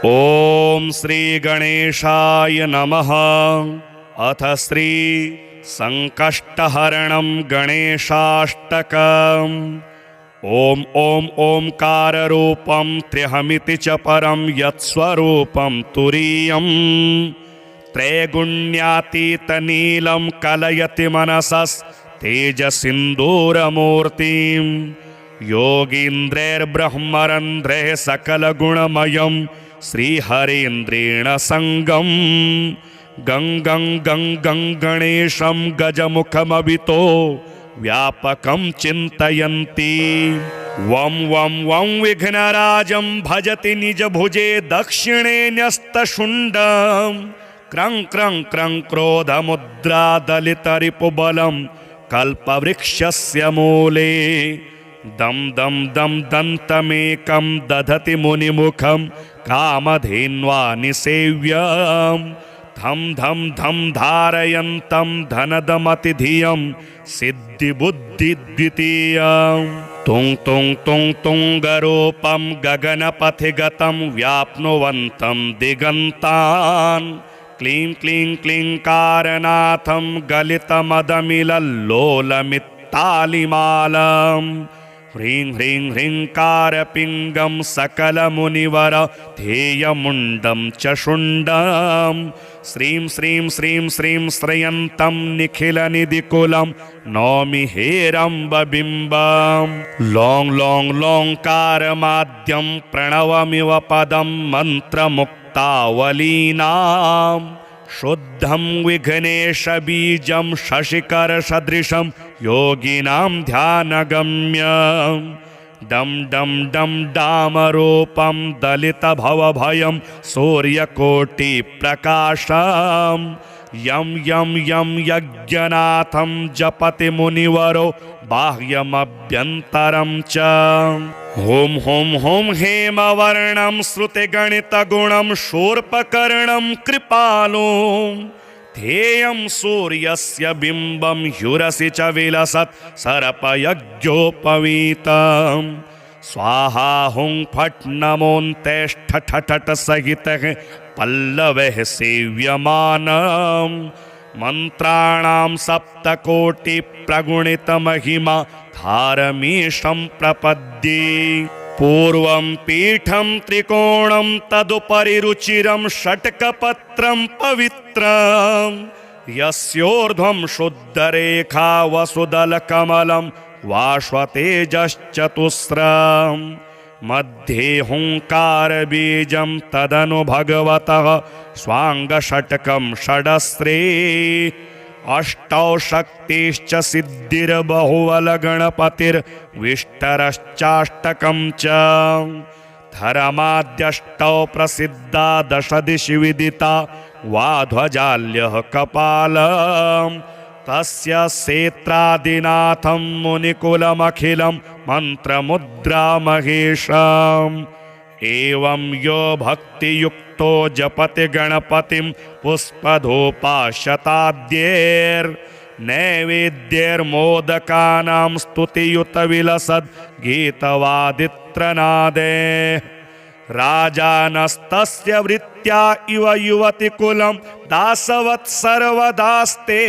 ओम श्री गणेशाय नमः। अथ श्री संकष्टहरणं गणेशाष्टकम्। ओम ओम ओंकार रूपं त्र्यहमिति च परं यत्स्वरूपं तुरीयं त्रैगुण्यातीत नीलं कलयति मनसस्तेजसिन्दूरमूर्तिं योगीन्द्रैर्ब्रह्मरन्ध्रैः सकलगुणमयं श्रीहरीन्द्रेण संगं गंगं गंगं गणेशं गजमुखमभितो व्यापकं चिन्तयन्ति। वं वं वं विघ्नराजं भजति निजभुजे दक्षिणे न्यस्तशुण्डं क्रं क्रं क्रं क्रोधमुद्रादलितरिपुबलं कल्पवृक्षस्य मूले दं दं दं दन्तमेकं दधति मुनिमुखं कामधेन्वा निसेव्यं धम धम धम धारयन्तं धनदमतिधियं सिद्धिबुद्धिद्वितीयं तुं तुं तुं तुंगरूपं गगनपथिगतं व्याप्नुवन्तं दिगन्तान् क्लीं क्लीं क्लींकारनाथं गलितमदमिलल्लोलमित्तालिमालं ह्रीं ह्रीं ह्रींकारपिङ्गं सकलमुनिवर ध्येयमुण्डं च शुण्डं श्रीं श्रीं श्रीं श्रीं श्रयन्तं निखिलनिधिकुलं नौमि हेरम्बबिम्बं लों लों लोंकारमाद्यं प्रणवमिव पदं मन्त्रमुक्तावलीनां शुद्धं विघ्नेशबीजं शशिकरसदृशं योगिनां ध्यानगम्यं डं डं डं डामरूपं दलितभवभयं सूर्यकोटिप्रकाशं यं यं यं यज्ञनाथं जपति मुनिवरो बाह्यमभ्यन्तरं च हुं हुं हुं हेमवर्णं श्रुतिगणितगुणं शूर्पकर्णं कृपालुं ध्येयं सूर्यस्य बिम्बं ह्युरसि च विलसत् सर्पयज्ञोपवीतं स्वाहा हुं फट् नमोऽन्तेष्ठठठट सहितः पल्लवैः सेव्यमानं मन्त्राणां सप्तकोटिप्रगुणितमहिमा धारमीशं प्रपद्ये पूर्वं पीठं त्रिकोणं तदुपरि रुचिरं षट्कपत्रं पवित्रं यस्योर्ध्वं शुद्धरेखा वसुदलकमलं वाश्वतेजश्चतुस्रं मध्ये हुंकारबीजं तदनु भगवतः स्वाङ्गषट्कं षडस्रे अष्टौ शक्तिश्च सिद्धिर्बहुवलगणपतिर्विष्टरश्चाष्टकं च धर्माद्यष्टौ प्रसिद्धा दशदिशि विदिता वाध्वजाल्यः कपालं तस्य सेत्रादिनाथं मुनिकुलमखिलं मन्त्रमुद्रामहेशम् एवं यो भक्तियुक्तो जपति गणपतिं पुष्पधूपाशताद्यैर्नैवेद्यैर्मोदकानां स्तुतियुतविलसद् गीतवादित्रनादे राजानस्तस्य वृत्त्या इव युवतिकुलं दासवत् सर्वदास्ते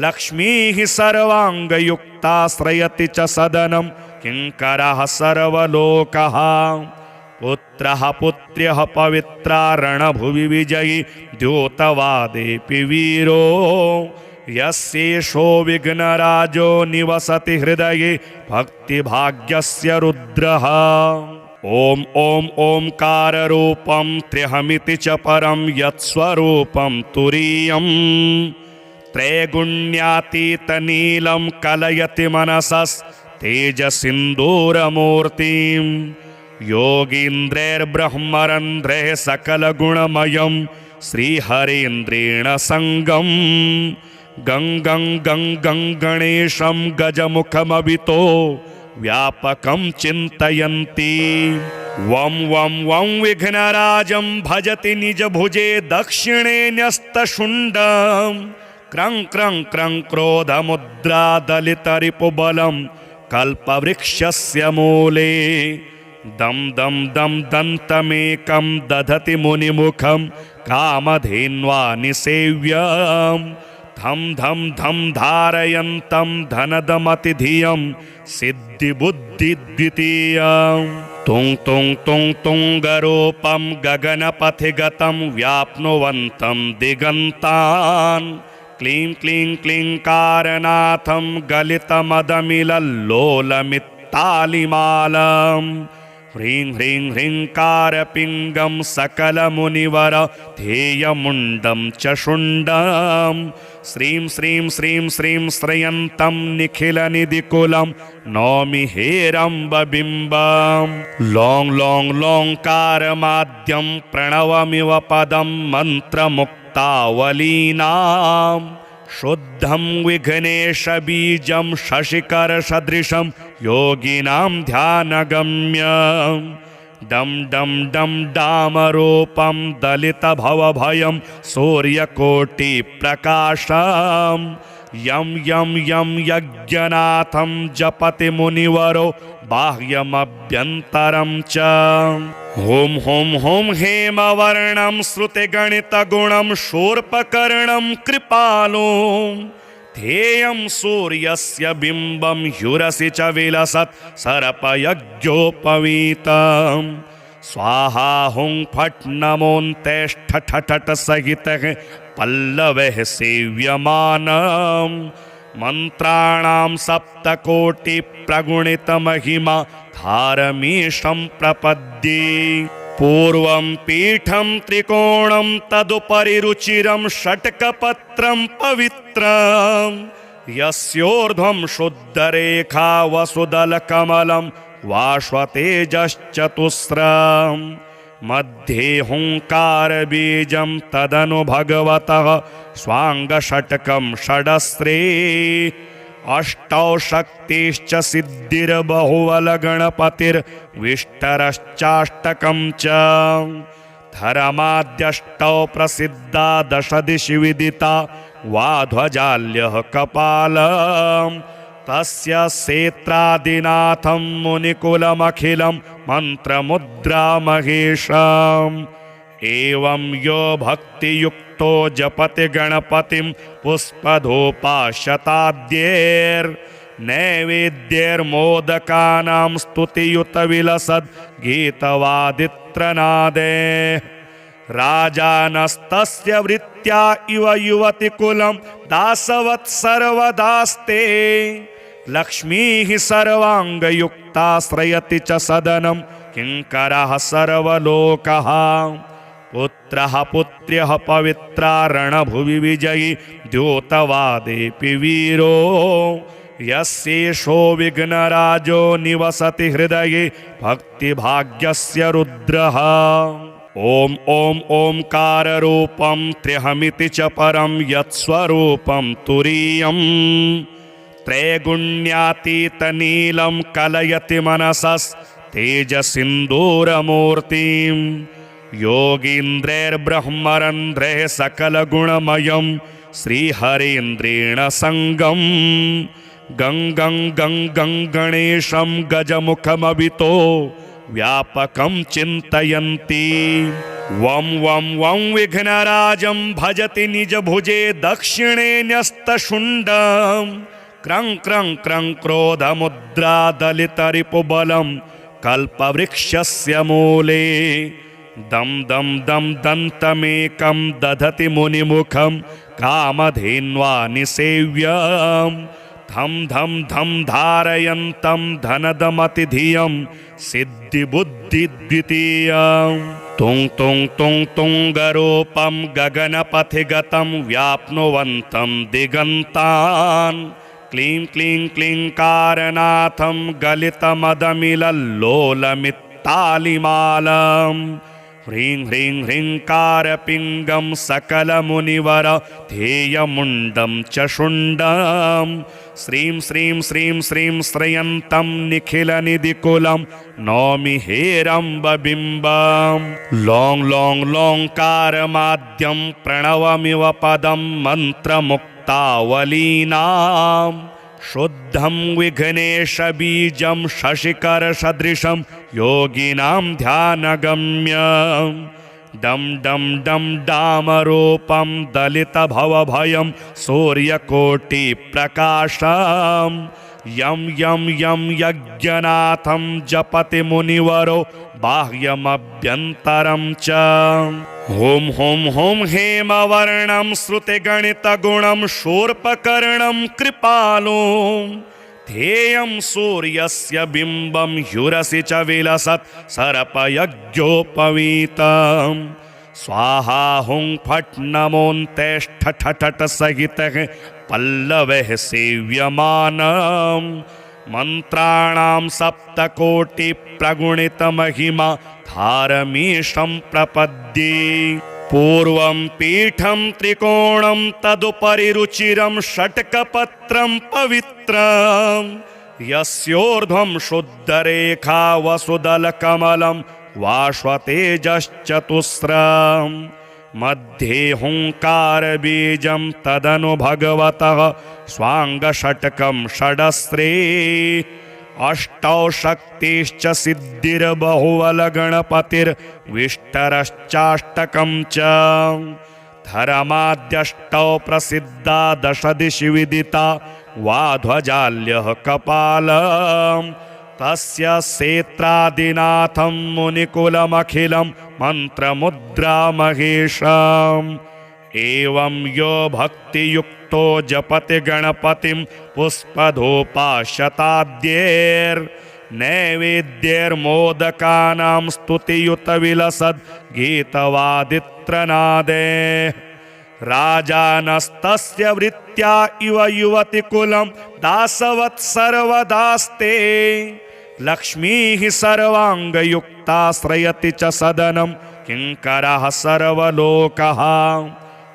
लक्ष्मीः सर्वाङ्गयुक्ताश्रयति च सदनं किङ्करः सर्वलोकः पुत्रः पुत्र्यः पवित्रा रणभुवि विजयी द्योतवादेऽपि वीरो यस्येषो विघ्नराजो निवसति हृदये भक्तिभाग्यस्य रुद्रः ॐ ॐ ओंकाररूपं त्र्यहमिति च परं यत्स्वरूपं तुरीयं त्रैगुण्यातीतनीलं कलयति मनसस्तेजसिन्दूरमूर्तिं योगीन्द्रैर्ब्रह्मरन्ध्रैः सकलगुणमयं श्रीहरीन्द्रेण संगं गंगं गंगं गणेशं गजमुखमभितो व्यापकं चिन्तयन्ति। वं वं वं विघ्नराजं भजति निजभुजे दक्षिणे न्यस्तशुण्डं क्रं क्रं क्रं क्रोधमुद्रादलितरिपुबलं कल्पवृक्षस्य मूले दं दं दं दन्तमेकं दधति मुनिमुखं कामधेन्वा निसेव्यं धं धं धं धारयन्तं धनदमतिधियं सिद्धिबुद्धिद्वितीयं तुं तुं तुं तुङ्गरूपं गगनपथिगतं व्याप्नुवन्तं दिगन्तान् क्लीं क्लीं क्लींकारनाथं गलितमदमिलल्लोलमित्तालिमालं ह्रीं ह्रीं ह्रींकारपिङ्गं सकलमुनिवर ध्येयमुण्डं च शुण्डं श्रीं श्रीं श्रीं श्रीं श्रयन्तं निखिलनिधिकुलं नौमि हेरम्बबिम्बं लों लों लोङ्कारमाद्यं प्रणवमिव पदं मन्त्रमुक्तावलीनां शुद्धं विघ्नेशबीजं शशिकरसदृशं योगिनां ध्यानगम्यं डं डं डं डामरूपं दलितभवभयं सूर्यकोटिप्रकाशं यं यं यं यज्ञनाथं जपति मुनिवरो बाह्यमभ्यन्तरं च हुं हुं हुं हेमवर्णं श्रुतिगणितगुणं शूर्पकर्णं कृपालुं ध्येयं सूर्यस्य बिम्बं ह्युरसि च विलसत् सर्पयज्ञोपवीतं स्वाहा हुं फट् नमोऽन्तेष्ठ ठठठ सहितः पल्लवः सेव्यमानं मन्त्राणां सप्तकोटिप्रगुणितमहिमा धारमीशं प्रपद्ये पूर्वं पीठं त्रिकोणं तदुपरि रुचिरं षट्कपत्रं पवित्रं यस्योर्ध्वं शुद्धरेखा वसुदलकमलं वाश्वतेजश्चतुस्रं मध्ये हुङ्कारबीजं तदनु भगवतः स्वाङ्गषट्कं षडस्रे अष्टौ शक्तिश्च सिद्धिर्बहुबलगणपतिर्विष्टरश्चाष्टकं च धर्माद्यष्टौ प्रसिद्धा दशदिशि विदिता वाध्वजाल्यः कपालं तस्य सेत्रादिनाथं मुनिकुलमखिलं मन्त्रमुद्रामहेशम् एवं यो भक्तियुक्तो जपति गणपतिं पुष्पधूपाशताद्यैर्नैवेद्यैर्मोदकानां स्तुतियुतविलसद् गीतवादित्रनादे राजानस्तस्य वृत्त्या इव युवतिकुलं दासवत् सर्वदास्ते लक्ष्मीः सर्वाङ्गयुक्ता श्रयति च सदनं किङ्करः सर्वलोकः पुत्रः पुत्र्यः पवित्रा रणभुवि विजयी द्योतवादेऽपि वीरो यस्येषो विघ्नराजो निवसति हृदये भक्तिभाग्यस्य रुद्रः ॐ ॐ ओंकाररूपं त्र्यहमिति च परं यत्स्वरूपं तुरीयं त्रैगुण्यातीतनीलं कलयति मनसस्तेजसिन्दूरमूर्तिं योगीन्द्रैर्ब्रह्मरन्ध्रैः सकलगुणमयं श्रीहरीन्द्रेण संगं गं गं गं गं गणेशं गजमुखमभितो व्यापकं चिन्तयन्ति वं वं वं विघ्नराजं भजति निजभुजे दक्षिणे न्यस्तशुण्डं क्रं क्रं क्रं क्रोधमुद्रा दलितरिपुबलं कल्पवृक्षस्य मूले दं दं दं दन्तमेकं दधति मुनिमुखं कामधेन्वा निसेव्यं धं धं धं धारयन्तं धनदमतिधियं सिद्धिबुद्धिद्वितीयं तुं तुं तुं तुङ्गरूपं गगनपथिगतं व्याप्नुवन्तं दिगन्तान् क्लीं क्लीं क्लींकारनाथं गलितमदमिलल्लोलमित्तालिमालं ह्रीं ह्रीं ह्रींकारपिङ्गं सकलमुनिवर ध्येयमुण्डं च शुण्डं श्रीं श्रीं श्रीं श्रीं श्रयन्तं निखिलनिधिकुलं नौमि हेरम्बबिम्बं लों लों लोङ्कारमाद्यं प्रणवमिव पदं मन्त्रमुक्तावलीनां शुद्धं विघ्नेशबीजं शशिकरसदृशं योगिनां ध्यानगम्यम् डं डं डं डामरूपं दलितभवभयं सूर्यकोटिप्रकाशम् यं यं यं यज्ञनाथं जपति मुनिवरो बाह्यमभ्यन्तरं च हुं हुं हुं हेमवर्णं श्रुतिगणितगुणं शूर्पकर्णं कृपालुं ध्येयं सूर्यस्य बिम्बं ह्युरसि च विलसत् सर्पयज्ञोपवीतम् स्वाहा हुं फट् नमोऽन्तेष्ठ ठठठ सहितः पल्लवः सेव्यमानम् मन्त्राणां सप्तकोटिप्रगुणितमहिमा धारमीशं प्रपद्ये पूर्वं पीठं त्रिकोणं तदुपरि रुचिरं षट्कपत्रं पवित्रं यस्योर्ध्वं शुद्धरेखा वसुदलकमलं वाश्वतेजश्चतुस्रम् मध्ये हुंकारबीजं तदनु भगवतः स्वाङ्गषट्कं षडस्रे अष्टौ शक्तिश्च सिद्धिर्बहुबलगणपतिर्विष्टरश्चाष्टकं च धर्माद्यष्टौ प्रसिद्धा दशदिशि विदिता वाध्वजाल्यः कपालम् तस्य सेत्रादिनाथं मुनिकुलमखिलं मन्त्रमुद्रामहेशम् एवं यो भक्तियुक्तो जपति गणपतिं पुष्पधूपाशताद्यैर्नैवेद्यैर्मोदकानां स्तुतियुतविलसद् गीतवादित्रनादे राजानस्तस्य वृत्त्या इव युवतिकुलं दासवत् सर्वदास्ते लक्ष्मीः सर्वाङ्गयुक्ता श्रयति च सदनं किङ्करः सर्वलोकः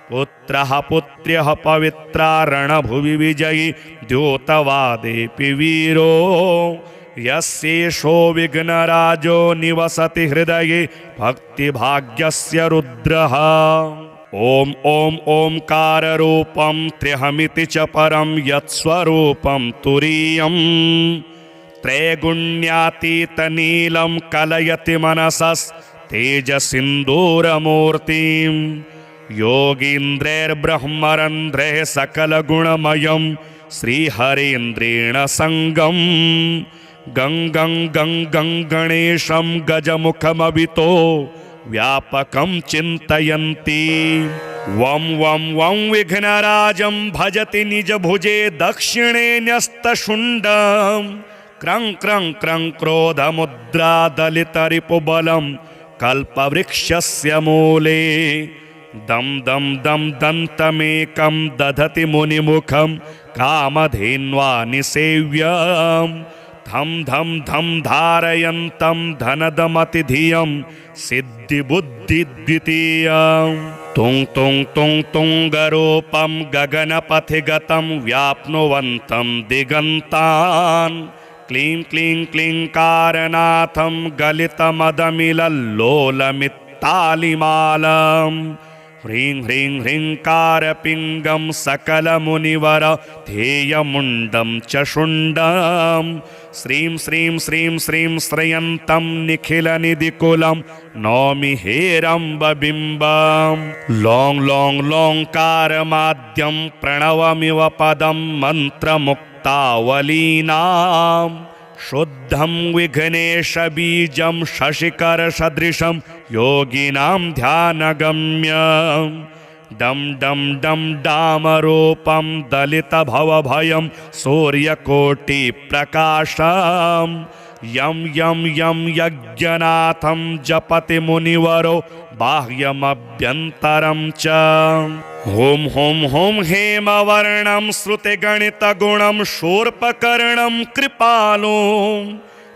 पुत्रः पुत्र्यः पवित्रा रणभुवि विजयी द्योतवादेऽपि वीरो यस्येषो विघ्नराजो निवसति हृदये भक्तिभाग्यस्य रुद्रः ॐ ॐ ओंकाररूपं त्र्यहमिति च परं यत्स्वरूपं तुरीयम् त्रैगुण्यातीतनीलं कलयति मनसस्तेजसिन्दूरमूर्तिं योगीन्द्रैर्ब्रह्मरन्ध्रैः सकलगुणमयं श्रीहरेन्द्रेण सङ्गं गङ्गं गङ्गं गणेशं गजमुखमभितो व्यापकं चिन्तयन्ति वं वं वं विघ्नराजं भजति निजभुजे दक्षिणे न्यस्तशुण्डं क्रं क्रं क्रं क्रोधमुद्रा दलितरिपुबलं कल्पवृक्षस्य मूले दं दं दं दन्तमेकं दधति मुनिमुखं कामधेन्वा निसेव्यम् धम धम धम धारयन्तं धनदमतिधियं सिद्धिबुद्धिद्वितीयं तुं तुं तुं तुङ्गरूपं गगनपथिगतं व्याप्नुवन्तं दिगन्तान् क्लीं क्लीं क्लीङ्कारनाथं गलितमदमिलल्लोलमित्तालिमालम् ह्रीं ह्रीं ह्रीङ्कारपिङ्गं सकलमुनिवर ध्येयमुण्डं च शुण्डं श्रीं श्रीं श्रीं श्रीं श्रयन्तं निखिलनिधिकुलं नौमि हेरम्बबिम्बं लों लों लोङ्कारमाद्यं प्रणवमिव पदं मन्त्रमुक्तावलीनाम् शुद्धं विघ्नेशबीजं शशिकरसदृशं योगिनां ध्यानगम्यं डं डं डं डामरूपं दलितभवभयं सूर्यकोटिप्रकाशम् यं यं यं यज्ञनाथं जपति मुनिवरो बाह्यमभ्यन्तरं च हुं हुं हुं हेमवर्णं श्रुतिगणितगुणं शूर्पकर्णं कृपालुं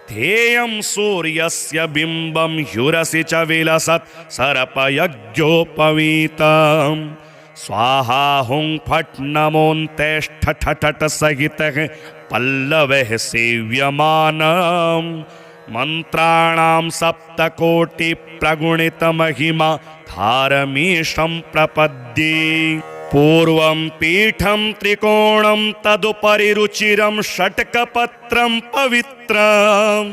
ध्येयं सूर्यस्य बिम्बं ह्युरसि च विलसत् सर्पयज्ञोपवीतम् स्वाहा हुं फट् नमोऽन्तेष्ठ ठठठ सहितः पल्लवः सेव्यमानम् मन्त्राणां सप्तकोटिप्रगुणितमहिमा धारमीशं प्रपद्ये पूर्वं पीठं त्रिकोणं तदुपरि रुचिरं षट्कपत्रं पवित्रं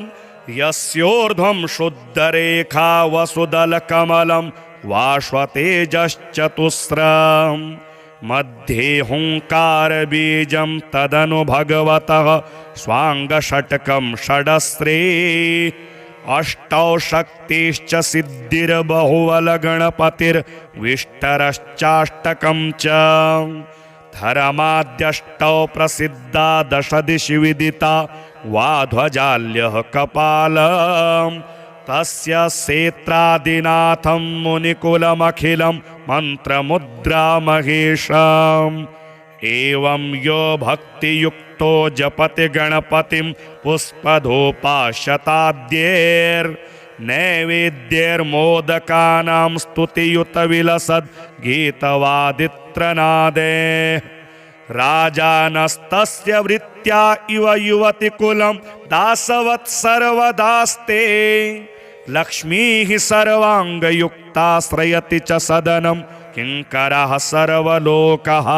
यस्योर्ध्वं शुद्धरेखा वसुदलकमलं वाश्वतेजश्चतुस्रम् मध्ये हुङ्कारबीजं तदनु भगवतः स्वाङ्गषट्कं षडस्रे अष्टौ शक्तिश्च सिद्धिर्बहुबलगणपतिर्विष्टरश्चाष्टकं च धर्माद्यष्टौ प्रसिद्धा दशदिशि विदिता वाध्वजाल्यः कपालम् तस्य सेत्रादिनाथं मुनिकुलमखिलं मन्त्रमुद्रामहेशम् एवं यो भक्तियुक्तो जपति गणपतिं पुष्पधूपाशताद्यैर्नैवेद्यैर्मोदकानां स्तुतियुतविलसद् गीतवादित्रनादे राजानस्तस्य वृत्त्या इव युवतिकुलं दासवत् सर्वदास्ते लक्ष्मीः सर्वाङ्गयुक्ताश्रयति च सदनं किङ्करः सर्वलोकः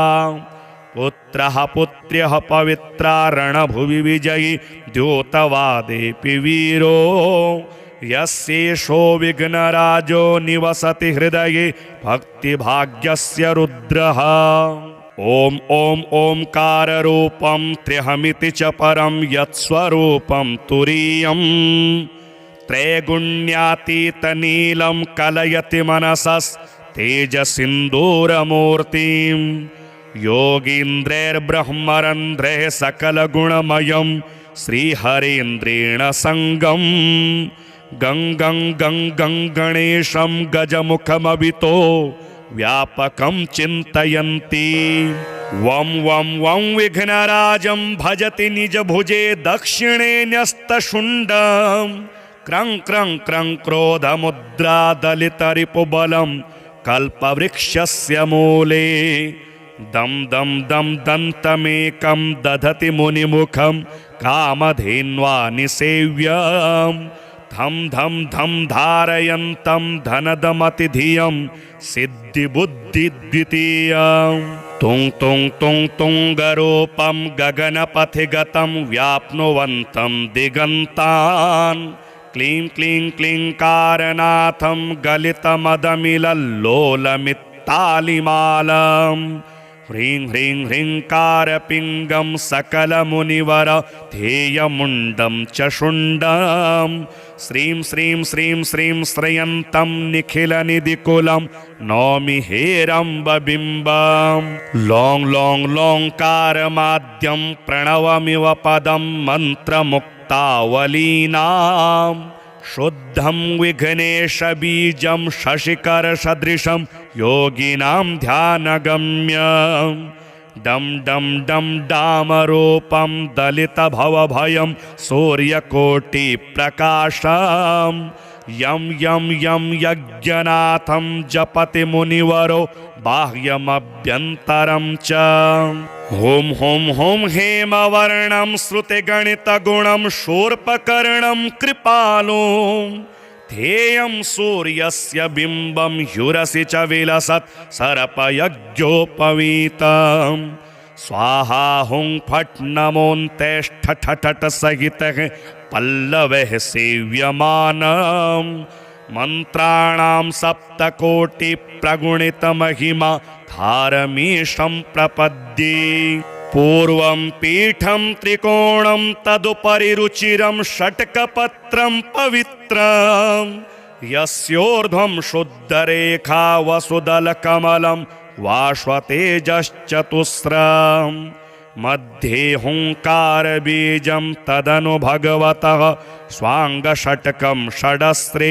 पुत्रः पुत्र्यः पवित्रा रणभुवि विजयी द्योतवादेऽपि वीरो यस्येषो विघ्नराजो निवसति हृदये भक्तिभाग्यस्य रुद्रः ॐ ॐ ओंकाररूपं त्र्यहमिति च परं यत्स्वरूपं तुरीयम् त्रैगुण्यातीतनीलं कलयति मनसस्तेजसिन्दूरमूर्तिं योगीन्द्रैर्ब्रह्मरन्ध्रैः सकलगुणमयं श्रीहरीन्द्रेण सङ्गं गङ्गं गङ्गं गणेशं गजमुखमभितो व्यापकं चिन्तयन्ति वं वं वं विघ्नराजं भजति निजभुजे दक्षिणे न्यस्तशुण्डम् क्रं क्रं क्रं क्रोधमुद्रादलितरिपुबलं कल्पवृक्षस्य मूले दं दं दं दन्तमेकं दधति मुनिमुखं कामधेन्वा निसेव्यं धं धं धं धारयन्तं धनदमतिधियं सिद्धिबुद्धिद्वितीयम् तुं तुं तुं तुङ्गरूपं गगनपथिगतं व्याप्नुवन्तं दिगन्तान् क्लीं क्लीं क्लीङ्कारनाथं गलितमदमिलल्लोलमित्तालिमालम् ह्रीं ह्रीं ह्रीङ्कारपिङ्गं सकलमुनिवर ध्येयमुण्डं च शुण्डं श्रीं श्रीं श्रीं श्रीं श्रयन्तं निखिलनिधिकुलं नौमि हेरम्बबिम्बं लों लों लोङ्कारमाद्यं प्रणवमिव पदं मन्त्रमुक्तावलीनाम् शुद्धं विघ्नेशबीजं शशिकरसदृशं योगिनां ध्यानगम्यं डं डं डं डामरूपं दलितभवभयं सूर्यकोटिप्रकाशं यं यं यं यज्ञनाथं जपति मुनिवरो बाह्यमभ्यन्तरं च हुं हुं हुं हेमवर्णं श्रुतिगणितगुणं शूर्पकर्णं कृपालो ध्येयं सूर्यस्य बिम्बं ह्युरसि च विलसत् सर्पयज्ञोपवीतम् स्वाहा हुं फट् नमोऽन्तेष्ठ ठठट सहितः पल्लवैः सेव्यमानम् मन्त्राणां सप्तकोटिप्रगुणितमहिमा धारमीशं प्रपद्ये पूर्वं पीठं त्रिकोणं तदुपरि रुचिरं षट्कपत्रं पवित्रं यस्योर्ध्वं शुद्धरेखा वसुदलकमलं वाश्वतेजश्चतुस्रम् मध्ये हुङ्कारबीजं तदनु भगवतः स्वाङ्गषट्कं षडस्रे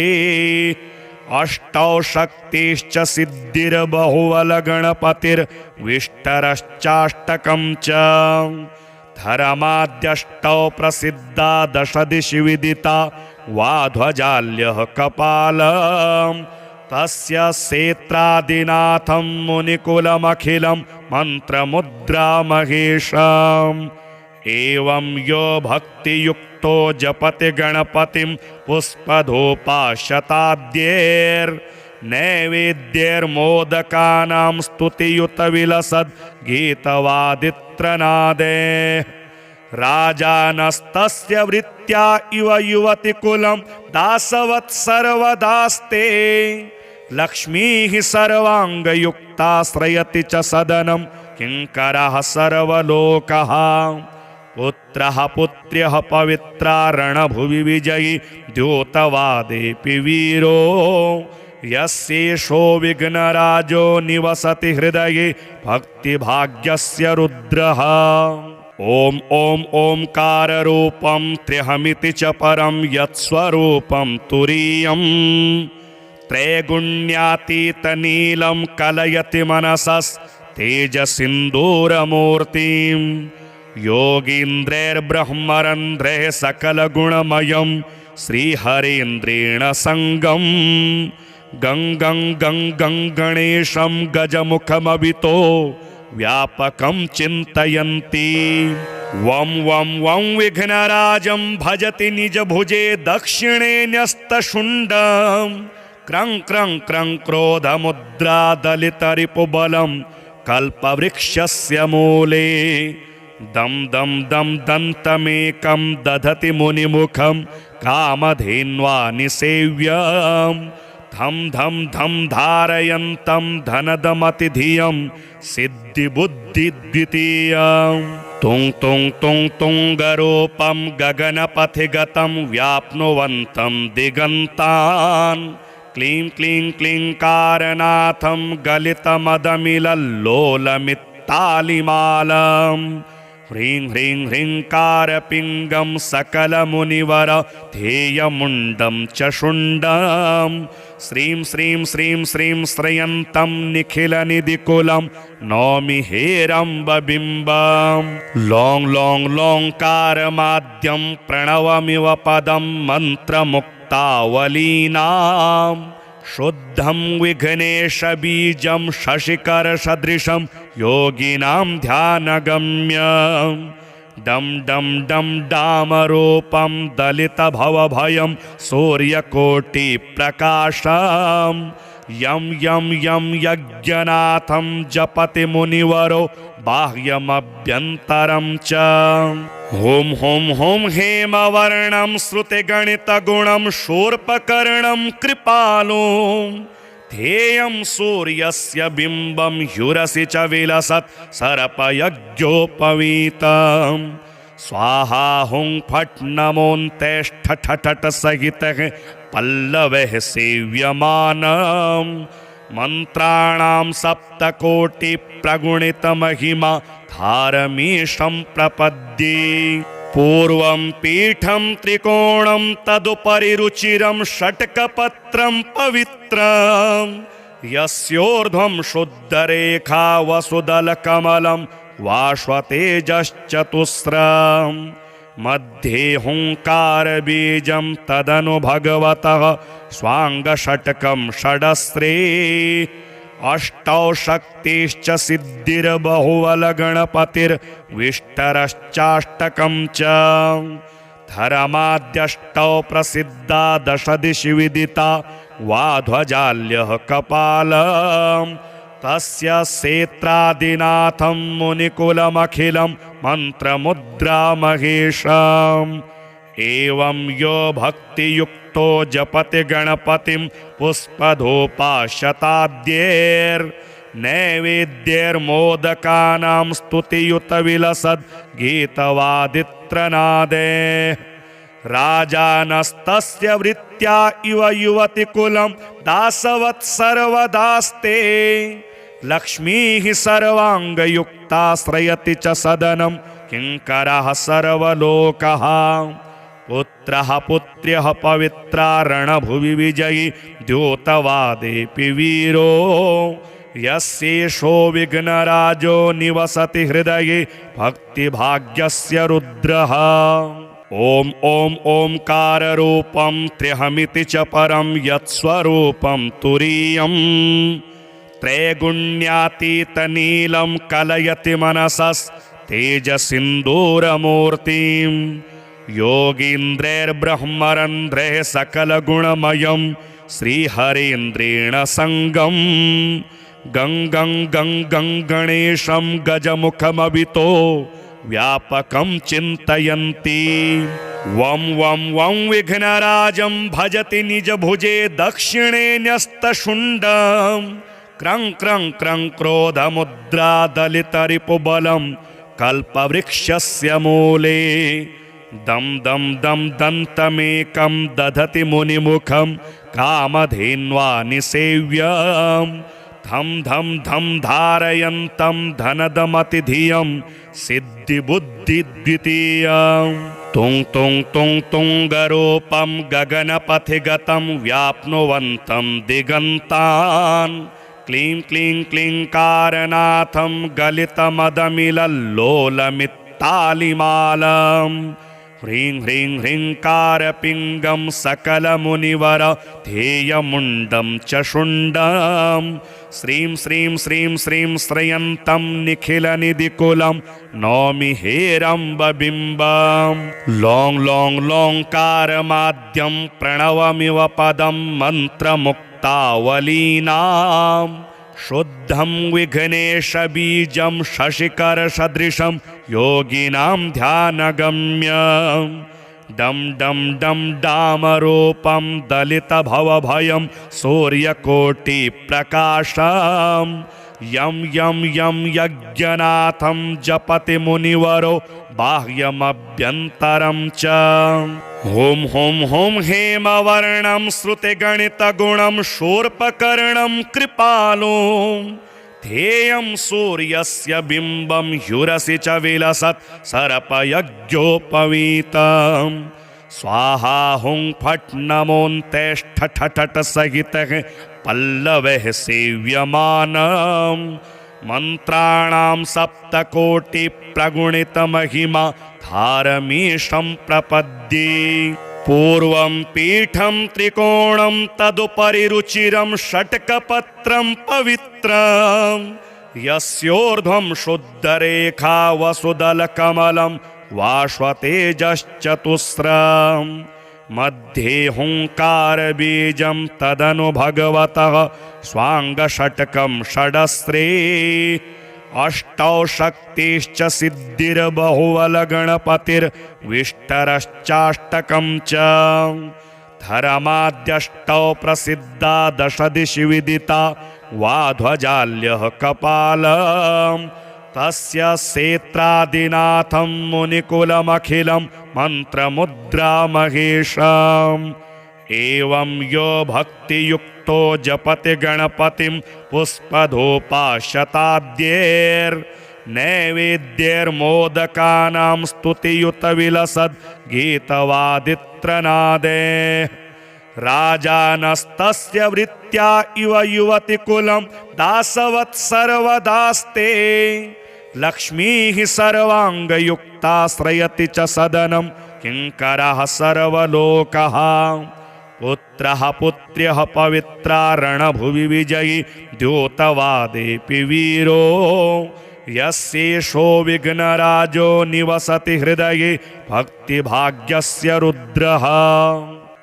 अष्टौ शक्तिश्च सिद्धिर्बहुबलगणपतिर्विष्टरश्चाष्टकं च धर्माद्यष्टौ प्रसिद्धा दशदिशि विदिता वाध्वजाल्यः कपालम् तस्य सेत्रादिनाथं मुनिकुलमखिलं मन्त्रमुद्रामहेशम् एवं यो भक्तियुक्तो जपति गणपतिं पुष्पधूपाशताद्यैर्नैवेद्यैर्मोदकानां स्तुतियुतविलसद् गीतवादित्रनादे राजानस्तस्य वृत्त्या इव युवतिकुलं दासवत् सर्वदास्ते लक्ष्मीः सर्वाङ्गयुक्ताश्रयति च सदनं किङ्करः सर्वलोकः पुत्रः पुत्र्यः पवित्रा रणभुवि विजयी द्योतवादेऽपि वीरो यस्येषो विघ्नराजो निवसति हृदये भक्तिभाग्यस्य रुद्रः। ॐ ॐ ओंकाररूपं त्र्यहमिति च परं यत्स्वरूपं तुरीयं त्रैगुण्यातीतनीलं कलयति मनसस्तेजसिन्दूरमूर्तिं योगीन्द्रैर्ब्रह्मरन्ध्रैः सकलगुणमयं श्रीहरीन्द्रेण सङ्गं गङ्गं गङ्गं गणेशं गजमुखमभितो व्यापकं चिन्तयन्ति वं वं वं विघ्नराजं भजति निजभुजे दक्षिणे न्यस्तशुण्डं क्रं क्रं क्रं क्रोधमुद्रादलितरिपुबलं कल्पवृक्षस्य मूले दं दं दं दन्तमेकं दधति मुनिमुखं कामधेन्वा निसेव्यं धं धं धं धारयन्तं धनदमतिधियं सिद्धिबुद्धिद्वितीयं तुं तुं तुं तुङ्गरूपं गगनपथिगतं व्याप्नुवन्तं दिगन्तान् क्लीं क्लीं क्लीङ्कारनाथं गलितमदमिलल्लोलमित्तालिमालं ह्रीं ह्रीं ह्रीङ्कारपिङ्गं सकलमुनिवर ध्येयमुण्डं च शुण्डं श्रीं श्रीं श्रीं श्रीं श्रयन्तं निखिलनिधिकुलं नौमि हेरम्बबिम्बं लों लों लोङ्कारमाद्यं प्रणवमिव पदं मन्त्रमुक्तावलीनां शुद्धं विघ्नेशबीजं शशिकरसदृशं योगिनां ध्यानगम्यं डं डं डं डामरूपं दलितभवभयं सूर्यकोटिप्रकाशं यं यं यं यज्ञनाथं जपति मुनिवरो बाह्यमभ्यन्तरं च हुं हुं हुं हेमवर्णं श्रुतिगणितगुणं शूर्पकर्णं कृपालो ध्येयं सूर्यस्य बिम्बं ह्युरसि च विलसत् सर्पयज्ञोपवीतं स्वाहा हुं फट् नमोऽन्तेष्ठठठट सहितः पल्लवैः सेव्यमानं मन्त्राणां सप्तकोटिप्रगुणितमहिमा धारमीशं प्रपद्ये पूर्वं पीठं त्रिकोणं तदुपरि रुचिरं षट्कपत्रं पवित्रं यस्योर्ध्वं शुद्धरेखा वसुदलकमलं वाश्वतेजश्चतुस्रं मध्ये हुङ्कारबीजं तदनु भगवतः स्वाङ्गषट्कं षडस्रे अष्टौ शक्तिश्च सिद्धिर्बहुवलगणपतिर्विष्टरश्चाष्टकं च धर्माद्यष्टौ प्रसिद्धा दशदिशि विदिता वाध्वजाल्यः कपालं तस्य सेत्रादिनाथं मुनिकुलमखिलं मन्त्रमुद्रामहेशम् एवं यो भक्तियुक्तो जपति गणपतिं पुष्पधूपाशताद्यैर्नैवेद्यैर्मोदकानां स्तुतियुतविलसद् गीतवादित्रनादे राजानस्तस्य वृत्त्या इव युवतिकुलं दासवत् सर्वदास्ते लक्ष्मीः सर्वाङ्गयुक्ताश्रयति च सदनं किङ्करः सर्वलोकः पुत्रः पुत्र्यः पवित्रा रणभुवि विजयी द्योतवादेऽपि वीरो यस्येषो विघ्नराजो निवसति हृदये भक्तिभाग्यस्य रुद्रः। ॐ ॐ ओंकाररूपं त्र्यहमिति च परं यत्स्वरूपं तुरीयं त्रैगुण्यातीतनीलं कलयति मनसस्तेजसिन्दूरमूर्तिं योगीन्द्रैर्ब्रह्मरन्ध्रैः सकलगुणमयं श्रीहरीन्द्रेण सङ्गं गङ्गं गङ्गं गणेशं गजमुखमभितो व्यापकं चिन्तयन्ति। वं वं वं विघ्नराजं भजति निजभुजे दक्षिणे न्यस्तशुण्डं। क्रं क्रं क्रं क्रोधमुद्रा दलितरिपुबलं कल्पवृक्षस्य मूले। दं दं दं दन्तमेकं दधति मुनिमुखं कामधेन्वा निसेव्यं। धं धं धं धारयन्तं धनदमतिधियं सिद्धिबुद्धिद्वितीयं। तुं तुं तुं तुङ्गरूपं गगनपथिगतं व्याप्नुवन्तं दिगन्तान्। क्लीं क्लीं क्लीङ्कारनाथं गलितमदमिलल्लोलमित्तालिमालं। ह्रीं ह्रीं ह्रीङ्कारपिङ्गं सकलमुनिवर ध्येयमुण्डं च शुण्डं। श्रीं श्रीं श्रीं श्रीं श्रयन्तं निखिलनिधिकुलं नौमि हेरम्बबिम्बं। लौं लौं लौङ्कारमाद्यं प्रणवमिव पदं मन्त्रमुक्तावलीनां। शुद्धं विघ्नेशबीजं शशिकरसदृशं योगिनां ध्यानगम्यं। डं डं डं डामरूपं दलितभवभयं सूर्यकोटिप्रकाशं। यं यं यं यज्ञनाथं जपति मुनिवरो बाह्यमभ्यन्तरं च। हुं हुं हुं हेमवर्णं श्रुतिगणितगुणं शूर्पकर्णं कृपालुं। ध्येयं सूर्यस्य बिम्बं ह्युरसि च विलसत् सर्पयज्ञोपवीतं। स्वाहा हुं फट् नमोऽन्तेष्ठ ठठठ सहितः पल्लवैः सेव्यमानं। मन्त्राणां सप्तकोटिप्रगुणितमहिमा धारमीशं प्रपद्ये। पूर्वं पीठं त्रिकोणं तदुपरि रुचिरं षट्कपत्रं पवित्रं। यस्योर्ध्वं शुद्धरेखा वसुदलकमलं वाश्वतेजश्चतुस्रं। मध्ये हुङ्कारबीजं तदनु भगवतः स्वाङ्गषट्कं षडस्रे। अष्टौ शक्तिश्च सिद्धिर्बहुबलगणपतिर्विष्टरश्चाष्टकं च। धर्माद्यष्टौ प्रसिद्धा दशदिशि विदिता वाध्वजाल्यः कपालम्। तस्य सेत्रादिनाथं मुनिकुलमखिलं मन्त्रमुद्रा महेशम्। एवं यो भक्तियुक्तो जपति गणपतिं पुष्पधूपाशताद्यैर्नैवेद्यैर्मोदकानां स्तुतियुतविलसद् गीतवादित्रनादे। राजानस्तस्य वृत्त्या इव युवतिकुलं दासवत् सर्वदास्ते। लक्ष्मीः सर्वाङ्गयुक्ता श्रयति च सदनं किङ्करः सर्वलोकः। पुत्रः पुत्र्यः पवित्रा रणभुवि विजयी द्योतवादेऽपि वीरो। यस्येषो विघ्नराजो निवसति हृदये भक्तिभाग्यस्य रुद्रः।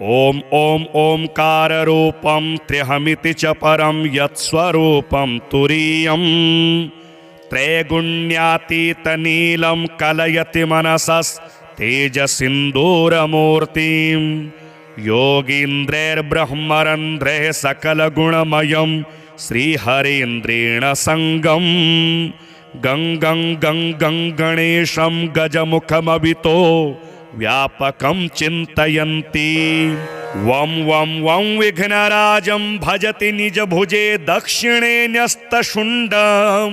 ॐ ॐ ओङ्काररूपं त्र्यहमिति च परं यत्स्वरूपं तुरीयं। त्रैगुण्यातीतनीलं कलयति मनसस्तेजसिन्दूरमूर्तिं। योगीन्द्रैर्ब्रह्मरन्ध्रैः सकलगुणमयं श्रीहरीन्द्रेण सङ्गं। गं गं गं गं गणेशं गजमुखमभितो व्यापकं चिन्तयन्ति। वं वं वं विघ्नराजं भजति निजभुजे दक्षिणे न्यस्तशुण्डं।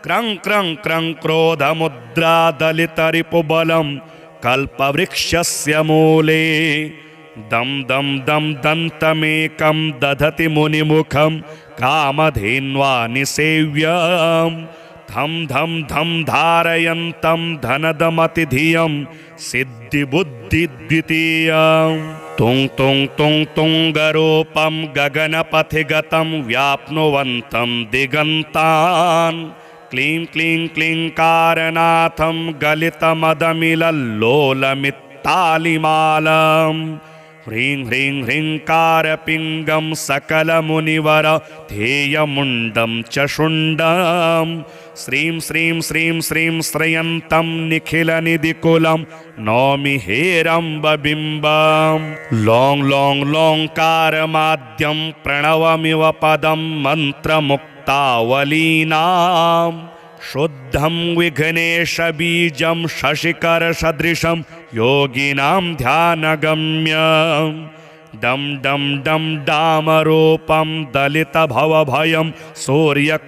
क्रं क्रं क्रं क्रोधमुद्रा दलितरिपुबलं कल्पवृक्षस्य मूले। दं दं दं दन्तमेकं दधति मुनिमुखं कामधेन्वा निसेव्यं। धं धं धं धारयन्तं धनदमतिधियं सिद्धिबुद्धिद्वितीयं। तुं तुं तुं तुङ्गरूपं गगनपथिगतं व्याप्नुवन्तं दिगन्तान्। क्लीं क्लीं क्लीङ्कारनाथं गलितमदमिलल्लोलमित्तालिमालं। ह्रीं ह्रीं ह्रीङ्कारपिङ्गं सकलमुनिवर ध्येयमुण्डं च शुण्डं श्रीं श्रीं श्रीं श्रीं श्रयन्तं निखिलनिधिकुलं नौमि हेरम्बबिम्बं लों लों लोङ्कारमाद्यं प्रणवमिव पदं मन्त्रमुक्तावलीनां शुद्धं विघ्नेशबीजं शशिकरसदृशं योगिनां ध्यानगम्यं डं डं डं डामरूपं दलितभवभयं सूर्यकोटिप्रकाशं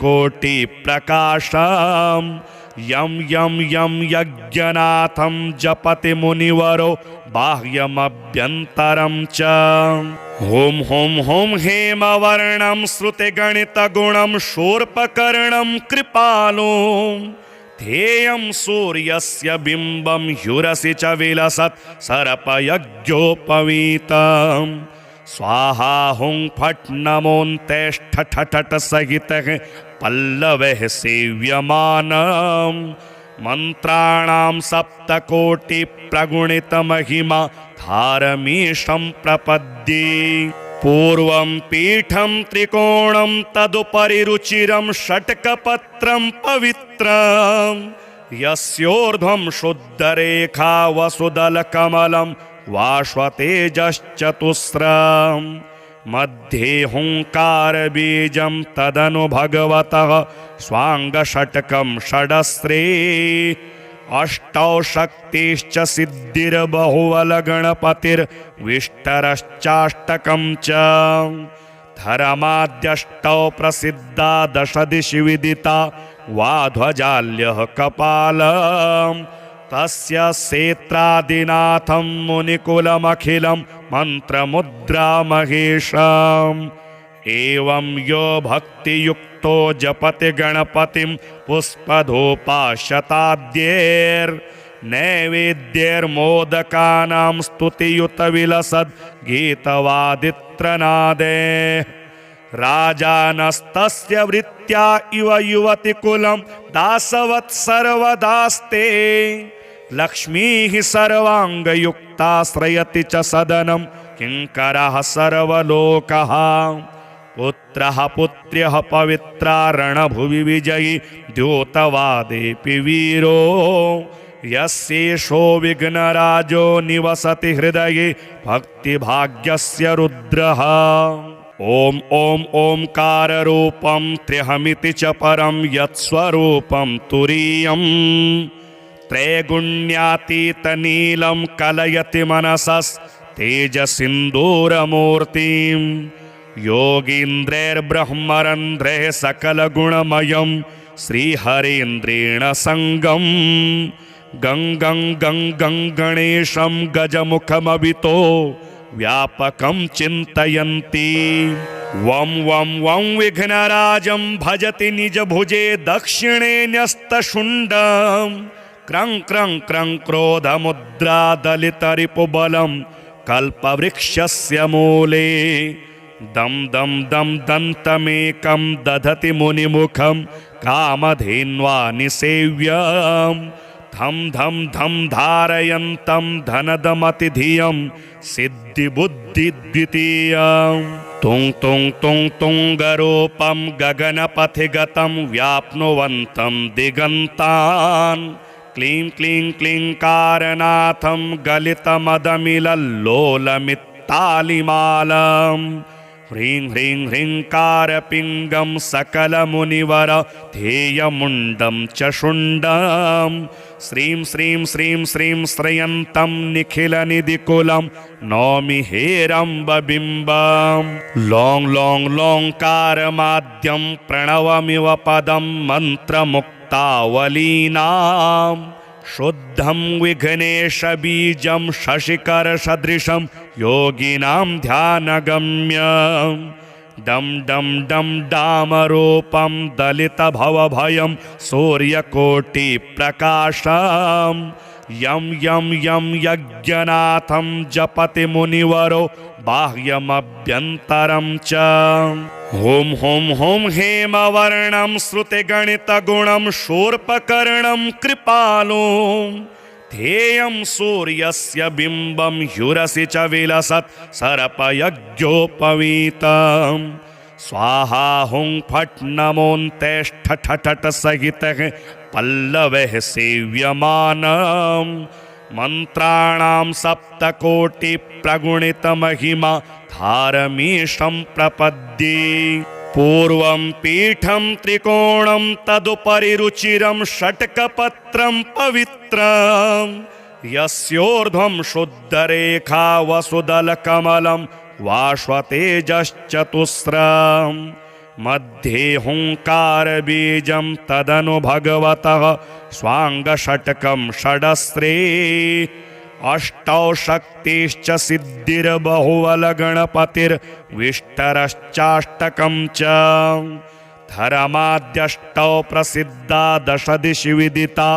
यं यं यं यज्ञनाथं जपति मुनिवरो बाह्यमभ्यन्तरं च हुं हुं हुं हेमवर्णं श्रुतिगणितगुणं शूर्पकर्णं कृपालुं ध्येयं सूर्यस्य बिम्बं ह्युरसि च विलसत् सर्पयज्ञोपवीतं स्वाहा हुं फट् नमोऽन्तेष्ठठठट सहितः पल्लवैः सेव्यमानं मन्त्राणां सप्तकोटिप्रगुणितमहिमा धारमीशं प्रपद्ये पूर्वं पीठं त्रिकोणं तदुपरि रुचिरं षट्कपत्रं पवित्रं यस्योर्ध्वं शुद्धरेखा वसुदलकमलं वाश्वतेजश्चतुस्रं मध्ये हुङ्कारबीजं तदनु भगवतः स्वाङ्गषट्कं षडस्रे अष्टौ शक्तिश्च सिद्धिर्बहुबलगणपतिर्विष्टरश्चाष्टकं च धर्माद्यष्टौ प्रसिद्धा दशदिशि विदिता वाध्वजाल्यः कपालं तस्य सेत्रादिनाथं मुनिकुलमखिलं मन्त्रमुद्रामहेशम् एवं यो भक्तियुक्तो जपति गणपतिं पुष्पधूपाशताद्यैर्नैवेद्यैर्मोदकानां स्तुतियुतविलसद् गीतवादित्रनादे राजानस्तस्य वृत्त्या इव युवतिकुलं दासवत् सर्वदास्ते लक्ष्मीः सर्वाङ्गयुक्ता श्रयति च सदनं किङ्करः सर्वलोकः पुत्रः पुत्र्यः पवित्रा रणभुवि विजयी द्योतवादेऽपि वीरो यस्येषो विघ्नराजो निवसति हृदये भक्तिभाग्यस्य रुद्रः ॐ ॐ ओंकाररूपं त्र्यहमिति च परं यत्स्वरूपं तुरीयम् त्रैगुण्यातीतनीलं कलयति मनसस्तेजसिन्दूरमूर्तिं योगीन्द्रैर्ब्रह्मरन्ध्रैः सकलगुणमयं श्रीहरीन्द्रेण सङ्गं गं गं गं गं गणेशं गजमुखमभितो व्यापकं चिन्तयन्ति वं वं वं विघ्नराजं भजति निजभुजे दक्षिणे न्यस्तशुण्डं क्रं क्रं क्रं क्रोधमुद्रा दलितरिपुबलं कल्पवृक्षस्य मूले दं दं दं दन्तमेकं दधति मुनिमुखं कामधेन्वा निसेव्यं धं धं धं धारयन्तं धनदमतिधियं सिद्धिबुद्धिद्वितीयं तुं तुं तुं तुङ्गरूपं गगनपथिगतं व्याप्नुवन्तं दिगन्तान् क्लीं क्लीं क्लीङ्कारनाथं गलितमदमिलल्लोलमित्तालिमालम् ह्रीं ह्रीं ह्रीङ्कारपिङ्गं सकलमुनिवर ध्येयमुण्डं च शुण्डं श्रीं श्रीं श्रीं श्रीं श्रयन्तं निखिलनिधिकुलं नौमि हेरम्बबिम्बं लों लों लोङ्कारमाद्यं प्रणवमिव पदं मन्त्रमुक्तावलीनां शुद्धं विघ्नेशबीजं शशिकरसदृशं योगिनां ध्यानगम्यं डं डं डं डामरूपं दलितभवभयं सूर्यकोटिप्रकाशं यं यं यं यज्ञनाथं जपति मुनिवरो बाह्यमभ्यन्तरं च हुं हुं हुं हेमवर्णं श्रुतिगणितगुणं शूर्पकर्णं कृपालुं ध्येयं सूर्यस्य बिम्बं ह्युरसि च विलसत् सर्पयज्ञोपवीतम् स्वाहा हुं फट् नमोऽन्तेष्ठठठट सहितः पल्लवः सेव्यमानम् मन्त्राणां सप्तकोटिप्रगुणितमहिमा धारमीशं प्रपद्ये पूर्वं पीठं त्रिकोणं तदुपरि रुचिरं षट्कपत्रं पवित्रं यस्योर्ध्वं शुद्धरेखा वसुदलकमलं वाश्वतेजश्चतुस्रम् मध्ये हुंकारबीजं तदनु भगवतः स्वाङ्गषट्कं षडस्रे अष्टौ शक्तिश्च सिद्धिर्बहुबलगणपतिर्विष्टरश्चाष्टकं च धर्माद्यष्टौ प्रसिद्धा दशदिशि विदिता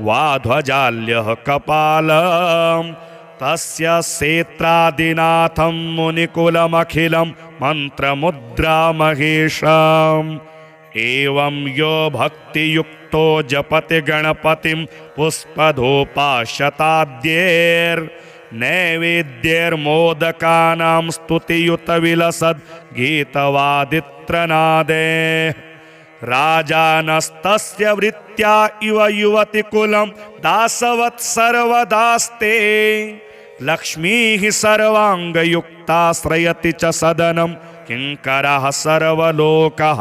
वाध्वजाल्यः कपालम् तस्य सेत्रादिनाथं मुनिकुलमखिलं मन्त्रमुद्रा महेशम् एवं यो भक्तियुक्तो जपति गणपतिं पुष्पधूपाशताद्यैर्नैवेद्यैर्मोदकानां स्तुतियुतविलसद् गीतवादित्रनादे राजानस्तस्य वृत्त्या इव युवतिकुलं दासवत् सर्वदास्ते लक्ष्मीः सर्वाङ्गयुक्ताश्रयति च सदनं किङ्करः सर्वलोकः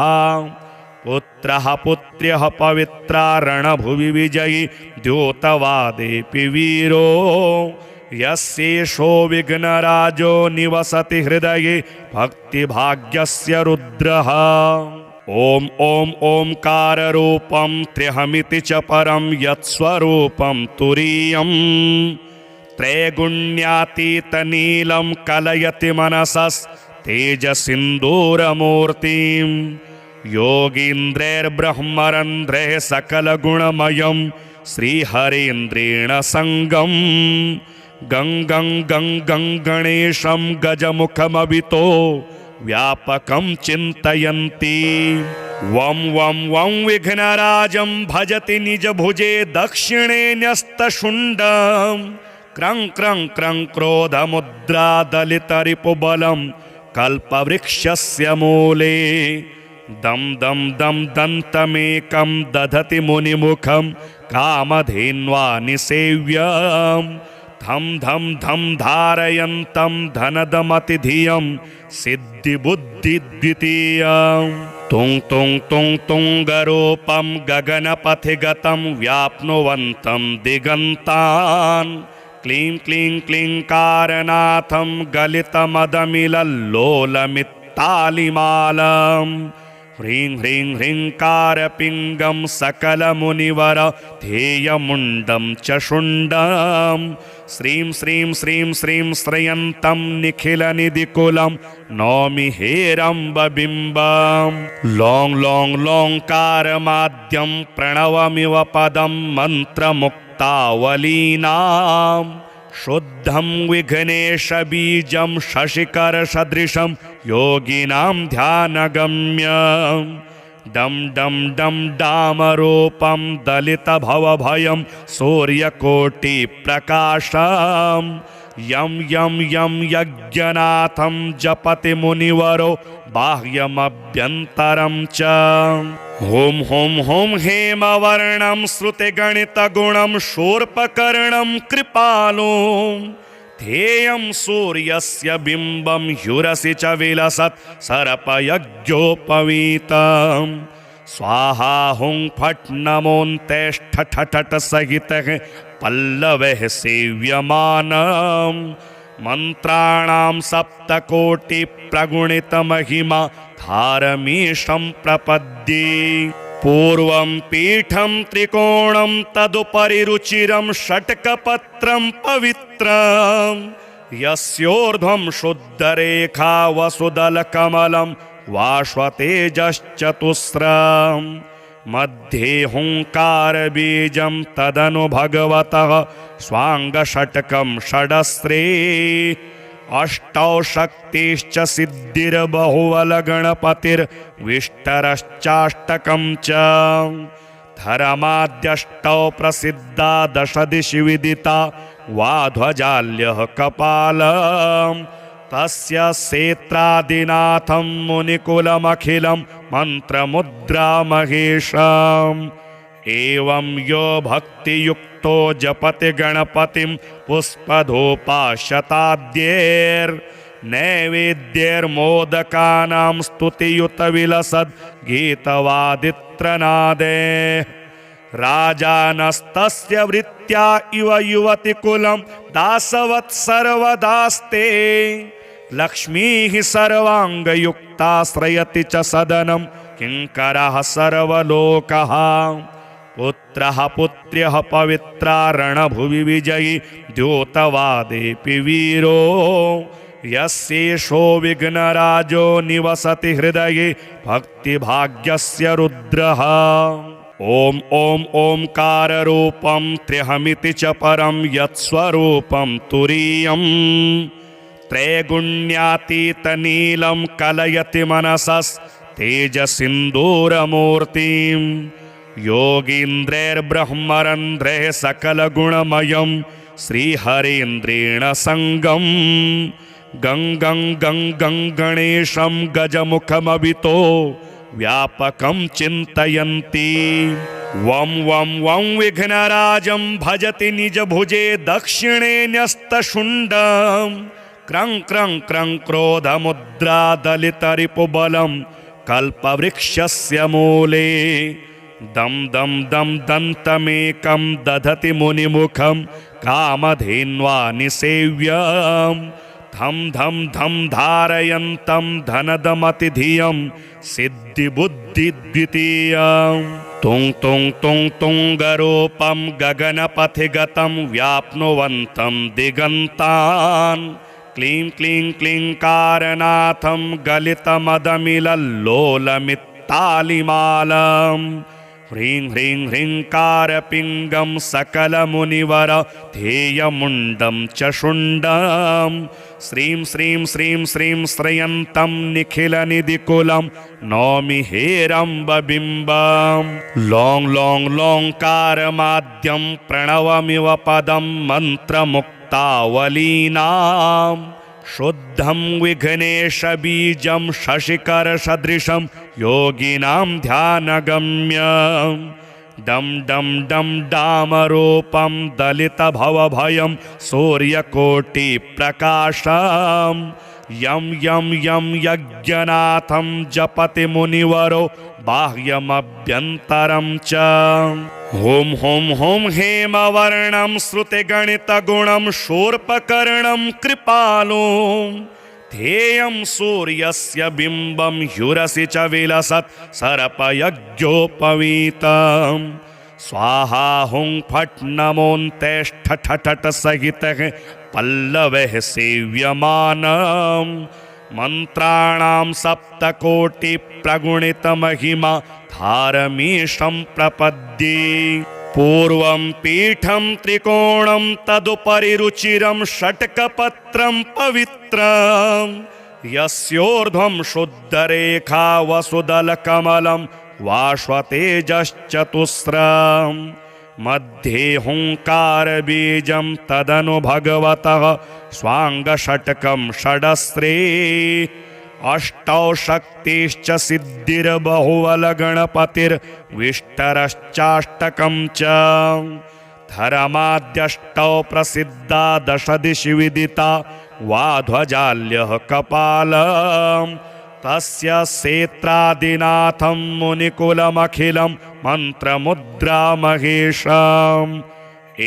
पुत्रः पुत्र्यः पवित्रा रणभुवि विजयी द्योतवादेऽपि वीरो यस्येषो विघ्नराजो निवसति हृदये भक्तिभाग्यस्य रुद्रः ॐ ॐ ओंकाररूपं त्र्यहमिति च परं यत्स्वरूपं तुरीयम् त्रैगुण्यातीतनीलं कलयति मनसस्तेजसिन्दूरमूर्तिं योगीन्द्रैर्ब्रह्मरन्ध्रैः सकलगुणमयं श्रीहरीन्द्रेण सङ्गं गङ्गं गङ्गं गणेशं गजमुखमभितो व्यापकं चिन्तयन्ति वं वं वं विघ्नराजं भजति निजभुजे दक्षिणे न्यस्तशुण्डम् क्रं क्रं क्रं क्रोधमुद्रा दलितरिपुबलं कल्पवृक्षस्य मूले दं दं दं दन्तमेकं दधति मुनिमुखं कामधेन्वा निसेव्यम् धं धं धं धारयन्तं धनदमतिधियं सिद्धिबुद्धिद्वितीयम् तुं तुं तुं तुङ्गरूपं गगनपथिगतं व्याप्नुवन्तं दिगन्तान् क्लीं क्लीं क्लींकारनाथं गलितमदमिलल्लोलमित्तालिमालम् ह्रीं ह्रीं ह्रींकारपिङ्गं सकलमुनिवर ध्येयमुण्डं च शुण्डं श्रीं श्रीं श्रीं श्रीं श्रयन्तं निखिलनिधिकुलं नौमि हेरम्बबिम्बं लों लों लोङ्कारमाद्यं प्रणवमिव पदं मन्त्रमुक्तावलीनाम् शुद्धं विघ्नेशबीजं शशिकरसदृशं योगिनां ध्यानगम्यं डं डं डं डामरूपं दलितभवभयं सूर्यकोटिप्रकाशं यं यं यं यज्ञनाथं जपति मुनिवरो बाह्यमभ्यन्तरं च हुं हुं हुं हेमवर्णं श्रुतिगणितगुणं शूर्पकर्णं कृपालो ध्येयं सूर्यस्य बिम्बं ह्युरसि च विलसत् सर्पयज्ञोपवीतम् स्वाहा हुं फट् नमोऽन्तेष्ठठठ सहितः पल्लवः सेव्यमानम् मन्त्राणां सप्तकोटिप्रगुणितमहिमा धारमीशं प्रपद्ये पूर्वं पीठं त्रिकोणं तदुपरि रुचिरं षट्कपत्रं पवित्रं यस्योर्ध्वं शुद्धरेखा वसुदलकमलं वाश्वतेजश्चतुस्रम् मध्ये हुंकारबीजं तदनु भगवतः स्वाङ्गषट्कं षडस्रे अष्टौ शक्तिश्च सिद्धिर्बहुबलगणपतिर्विष्टरश्चाष्टकं च धर्माद्यष्टौ प्रसिद्धा दशदिशि विदिता वाध्वजाल्यः कपालम् तस्य सेत्रादिनाथं मुनिकुलमखिलं मन्त्रमुद्रा महेशम् एवं यो भक्तियुक्तो जपति गणपतिं पुष्पधूपाशताद्यैर्नैवेद्यैर्मोदकानां स्तुतियुतविलसद् गीतवादित्रनादे राजानस्तस्य वृत्त्या इव युवतिकुलं दासवत्सर्वदास्ते लक्ष्मीः सर्वाङ्गयुक्ताश्रयति च सदनं किङ्करः सर्वलोकः पुत्रः पुत्र्यः पवित्रा रणभुवि विजयी द्योतवादेऽपि वीरो यस्येषो विघ्नराजो निवसति हृदये भक्तिभाग्यस्य रुद्रः ॐ ॐ ओंकाररूपं त्र्यहमिति च परं यत्स्वरूपं तुरीयम् त्रैगुण्यातीतनीलं कलयति मनसस्तेजसिन्दूरमूर्तिं योगीन्द्रैर्ब्रह्मरन्ध्रैः सकलगुणमयं श्रीहरीन्द्रेण संगं गङ्गं गङ्गं गणेशं गजमुखमभितो व्यापकं चिन्तयन्ति वं वं वं विघ्नराजं भजति निजभुजे दक्षिणे न्यस्तशुण्डं क्रं क्रं क्रं क्रोधमुद्रा दलितरिपुबलं कल्पवृक्षस्य मूले दं दं दं दन्तमेकं दधति मुनिमुखं कामधेन्वा निसेव्यम् धम धम धम धारयन्तं धनदमतिधियं सिद्धिबुद्धिद्वितीयम् तुं तुं तुं तुङ्गरूपं गगनपथिगतं व्याप्नुवन्तं दिगन्तान् क्लीं क्लीं क्लींकारनाथं गलितमदमिलल्लोलमित्तालिमालम् ह्रीं ह्रीं ह्रींकारपिङ्गं सकलमुनिवर ध्येयमुण्डं च शुण्डं श्रीं श्रीं श्रीं श्रीं श्रयन्तं निखिलनिधिकुलं नौमि हेरम्बबिम्बं लों लों लोङ्कारमाद्यं प्रणवमिव पदं मन्त्रमुक्तावलीनाम् शुद्धं विघ्नेशबीजं शशिकरसदृशं योगिनां ध्यानगम्यं डं डं डं डामरूपं दलितभवभयं सूर्यकोटिप्रकाशं यं यं यं यज्ञनाथं जपति मुनिवरो बाह्यमभ्यन्तरं च हुं हुं हुं हेमवर्णं श्रुतिगणितगुणं शूर्पकर्णं कृपालो ध्येयं सूर्यस्य बिम्बं ह्युरसि च विलसत् सर्पयज्ञोपवीतम् स्वाहा हुं फट् नमोऽन्तेष्ठठठट सहितः पल्लवः सेव्यमानम् मन्त्राणां सप्तकोटिप्रगुणितमहिमा धारमीशं प्रपद्ये पूर्वं पीठं त्रिकोणं तदुपरि रुचिरं षट्कपत्रं पवित्रं यस्योर्ध्वं शुद्धरेखा वसुदलकमलं वाश्वतेजश्चतुस्रम् मध्ये हुङ्कारबीजं तदनु भगवतः स्वाङ्गषट्कं षडस्रे अष्टौ शक्तिश्च सिद्धिर्बहुवलगणपतिर्विष्टरश्चाष्टकं च धर्माद्यष्टौ प्रसिद्धा दशदिशि विदिता वाध्वजाल्यः कपालम् तस्य सेत्रादिनाथं मुनिकुलमखिलं मन्त्रमुद्रा महेशम्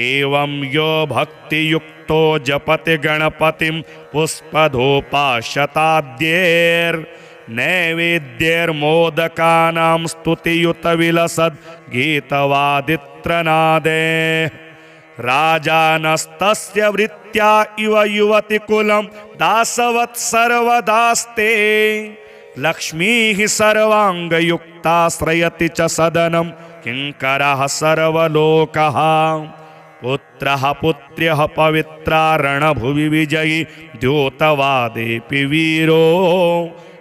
एवं यो भक्तियुक्तो जपति गणपतिं पुष्पधूपाशताद्यैर्नैवेद्यैर्मोदकानां स्तुतियुतविलसद् गीतवादित्रनादे राजानस्तस्य वृत्त्या इव युवतिकुलं दासवत्सर्वदास्ते लक्ष्मीः सर्वाङ्गयुक्ताश्रयति च सदनं किङ्करः सर्वलोकः पुत्रः पुत्र्यः पवित्रा रणभुवि विजयी द्योतवादेऽपि वीरो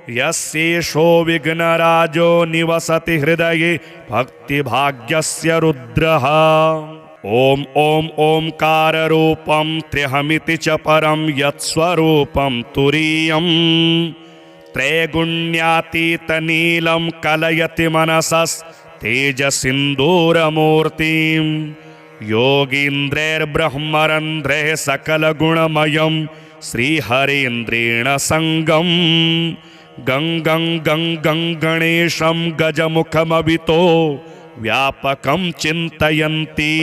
यस्येषो विघ्नराजो निवसति हृदये भक्तिभाग्यस्य रुद्रः। ॐ ॐ ओंकाररूपं त्र्यहमिति च परं यत्स्वरूपं तुरीयं त्रैगुण्यातीतनीलं कलयति मनसस्तेजसिन्दूरमूर्तिं योगीन्द्रैर्ब्रह्मरन्ध्रैः सकलगुणमयं श्रीहरेन्द्रेण संगं गं गं गं गं गणेशं गजमुखमभितो व्यापकं चिन्तयन्ति।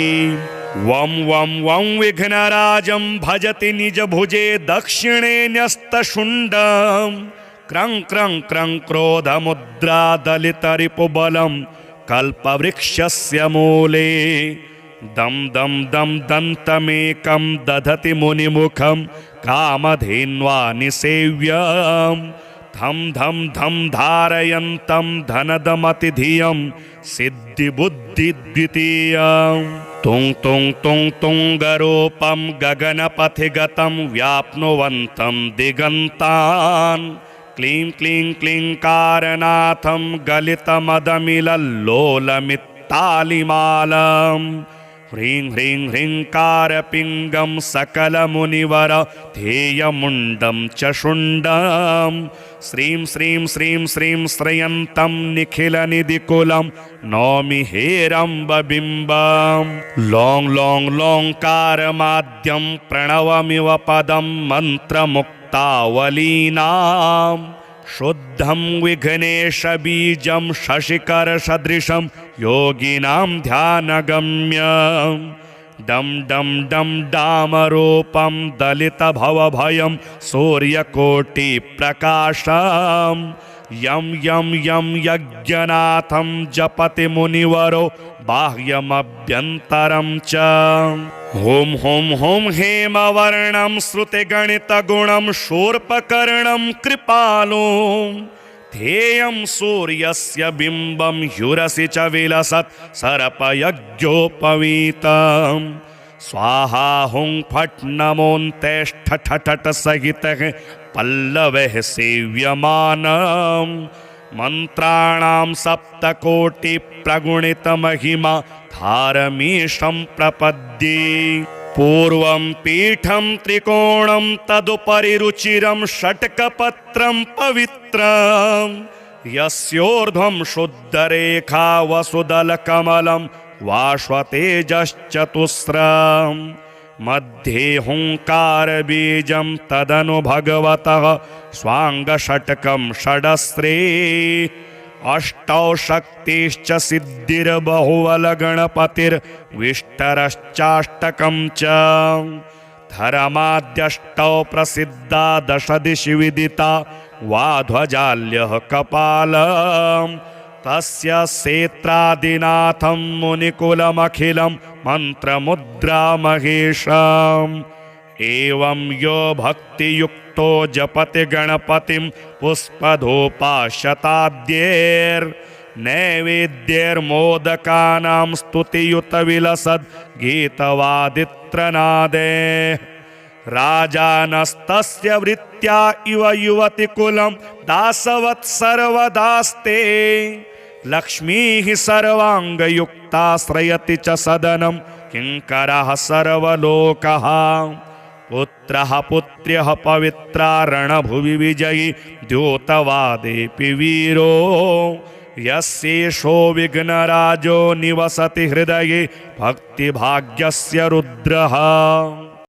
वं वं वं विघ्नराजं भजति निजभुजे दक्षिणे न्यस्तशुण्डं क्रं क्रं क्रं क्रोधमुद्रा दलितरिपुबलं कल्पवृक्षस्य मूले दं दं दं दन्तमेकं दधति मुनिमुखं कामधेन्वा निसेव्यम् धम धम धम धारयन्तं धनदमतिधियं सिद्धिबुद्धिद्वितीयं तुं तुं तुं तुंगरूपं गगनपथिगतं व्याप्नुवन्तं दिगन्तान् क्लीं क्लीं क्लींकारनाथं गलितमदमिलल्लोलमित्तालिमालम् ह्रीं ह्रीं ह्रींकारपिङ्गं सकलमुनिवर ध्येयमुण्डं च शुण्डं श्रीं श्रीं श्रीं श्रीं श्रयन्तं निखिलनिधिकुलं नौमि हेरम्बबिम्बं लों लों लोंकारमाद्यं प्रणवमिव पदं मन्त्रमुक्तावलीनां शुद्धं विघ्नेशबीजं शशिकरसदृशं योगिनां ध्यानगम्यं डं डं डं डामरूपं दलितभवभयं सूर्यकोटिप्रकाशं यं यं यं यज्ञनाथं जपति मुनिवरो बाह्यमभ्यन्तरं च हुं हुं हुं हेमवर्णं श्रुतिगणितगुणं शूर्पकर्णं कृपालुं ध्येयं सूर्यस्य बिम्बं ह्युरसि च विलसत् सर्पयज्ञोपवीतं स्वाहा हुं फट् नमोऽन्तेष्ठ ठठठ सहितः पल्लवैः सेव्यमानं मन्त्राणां सप्तकोटिप्रगुणितमहिमा धारमीशं प्रपद्ये पूर्वं पीठं त्रिकोणं तदुपरि रुचिरं षट्कपत्रं पवित्रं यस्योर्ध्वं शुद्धरेखा वसुदलकमलं वाश्वतेजश्चतुस्रं मध्ये हुंकारबीजं तदनु भगवतः स्वाङ्गषट्कं षडस्रे अष्टौ शक्तिश्च सिद्धिर्बहुबलगणपतिर्विष्टरश्चाष्टकं च धर्माद्यष्टौ प्रसिद्धा दशदिशि विदिता वाध्वजाल्यः कपालं तस्य सेत्रादिनाथं मुनिकुलमखिलं मन्त्रमुद्रामहेशम् एवं यो भक्तियुक्तो जपति गणपतिं पुष्पधूपाशताद्यैर्नैवेद्यैर्मोदकानां स्तुतियुतविलसद् गीतवादित्रनादे राजानस्तस्य वृत्त्या इव युवतिकुलं दासवत् सर्वदास्ते लक्ष्मीः सर्वाङ्गयुक्ता श्रयति च सदनं किङ्करः सर्वलोकः पुत्रः पुत्र्यः पवित्रा रणभुवि विजयी द्योतवादेऽपि वीरो यस्येषो विघ्नराजो निवसति हृदये भक्तिभाग्यस्य रुद्रः।